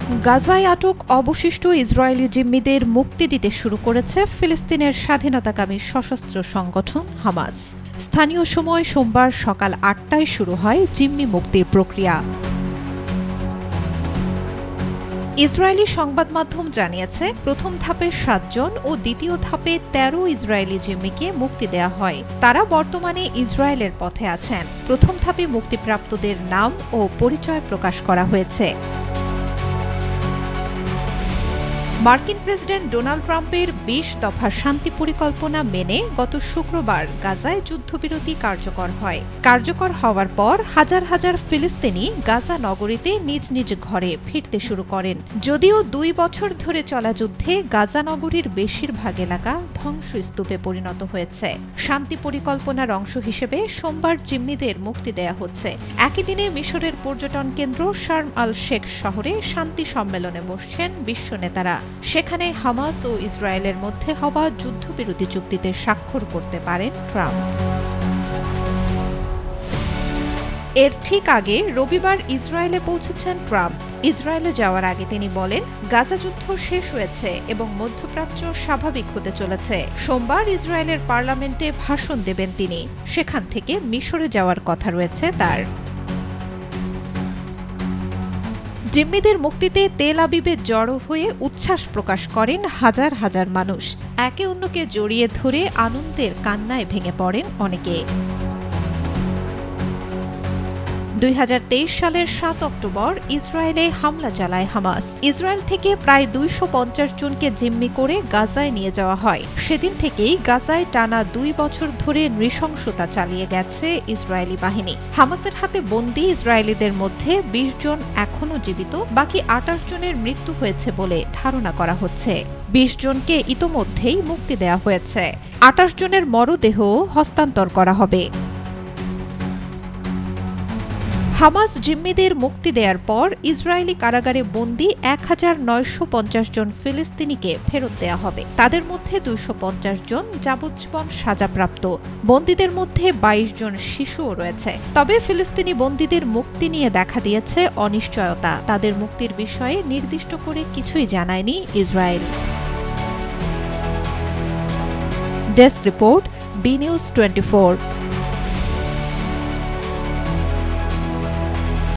গাজায় আটক অবশিষ্ট ইসরায়েলি জিম্মিদের মুক্তি দিতে শুরু করেছে ফিলিস্তিনের স্বাধীনতাকামী সশস্ত্র সংগঠন হামাস। স্থানীয় সময় সোমবার সকাল ৮টায় শুরু হয় জিম্মি মুক্তির প্রক্রিয়া। ইসরায়েলি সংবাদ মাধ্যম জানিয়েছে, প্রথম ধাপে ৭ জন ও দ্বিতীয় ধাপে ১৩ ইসরায়েলি জিম্মিকে মুক্তি দেয়া হয়। তারা বর্তমানে ইসরায়েলের পথে আছেন। প্রথম ধাপে মুক্তিপ্রাপ্তদের নাম ও পরিচয় প্রকাশ করা হয়েছে। মার্কিন প্রেসিডেন্ট ডোনাল্ড ট্রাম্পের ২০ দফা শান্তি পরিকল্পনা মেনে গত শুক্রবার গাজায় যুদ্ধবিরতি কার্যকর হয়। কার্যকর হওয়ার পর হাজার হাজার ফিলিস্তিনি গাজা নগরীতে নিজ নিজ ঘরে ফিরতে শুরু করেন। যদিও ২ বছর ধরে চলা যুদ্ধে গাজা নগরীর বেশিরভাগ এলাকা ধ্বংসস্তূপে পরিণত হয়েছে। শান্তি পরিকল্পনার অংশ হিসেবে সোমবার জিম্মিদের মুক্তি দেয়া হচ্ছে। একই দিনে মিশরের পর্যটন কেন্দ্র শার্ম আল শেখ শহরে শান্তি সম্মেলনে বসছেন বিশ্ব নেতারা। সেখানে হামাস ও ইসরায়েলের মধ্যে হওয়া যুদ্ধবিরতি চুক্তিতে স্বাক্ষর করতে পারেন ট্রাম্প। এর ঠিক আগে রবিবার ইসরায়েলে পৌঁছেছেন ট্রাম্প। ইসরায়েলে যাওয়ার আগে তিনি বলেন, গাজা যুদ্ধ শেষ হয়েছে এবং মধ্যপ্রাচ্য স্বাভাবিক হতে চলেছে। সোমবার ইসরায়েলের পার্লামেন্টে ভাষণ দেবেন তিনি। সেখান থেকে মিশরে যাওয়ার কথা রয়েছে তার। জিম্মিদের মুক্তিতে তেল আবিবে জড়ো হয়ে উচ্ছ্বাস প্রকাশ করেন হাজার হাজার মানুষ। একে অন্যকে জড়িয়ে ধরে আনন্দের কান্নায় ভেঙে পড়েন অনেকে। ২০২৩ সালের ৭ অক্টোবর ইসরায়েলে হামলা চালায় হামাস। ইসরায়েল থেকে প্রায় ২৫০ জনকে জিম্মি করে গাজায় নিয়ে যাওয়া হয়। সেদিন থেকেই গাজায় টানা ২ বছর ধরে নৃশংসতা চালিয়ে গেছে ইসরায়েলি বাহিনী। হামাসের হাতে বন্দী ইসরায়েলিদের মধ্যে ২০ জন এখনও জীবিত, বাকি ২৮ জনের মৃত্যু হয়েছে বলে ধারণা করা হচ্ছে। ২০ জনকে ইতোমধ্যেই মুক্তি দেওয়া হয়েছে। ২৮ জনের মরদেহ হস্তান্তর করা হবে। হামাস জিম্মিদের মুক্তি দেওয়ার পর ইসরায়েলি কারাগারে বন্দী ১৯৫০ জন ফিলিস্তিনিকে ফেরত দেওয়া হবে। তাদের মধ্যে ২৫০ জন যাবজ্জীবন সাজাপ্রাপ্ত। বন্দীদের মধ্যে ২২ জন শিশুও রয়েছে। তবে ফিলিস্তিনি বন্দীদের মুক্তি নিয়ে দেখা দিয়েছে অনিশ্চয়তা। তাদের মুক্তির বিষয়ে নির্দিষ্ট করে কিছুই জানায়নি Israel. Desk report, B news 24।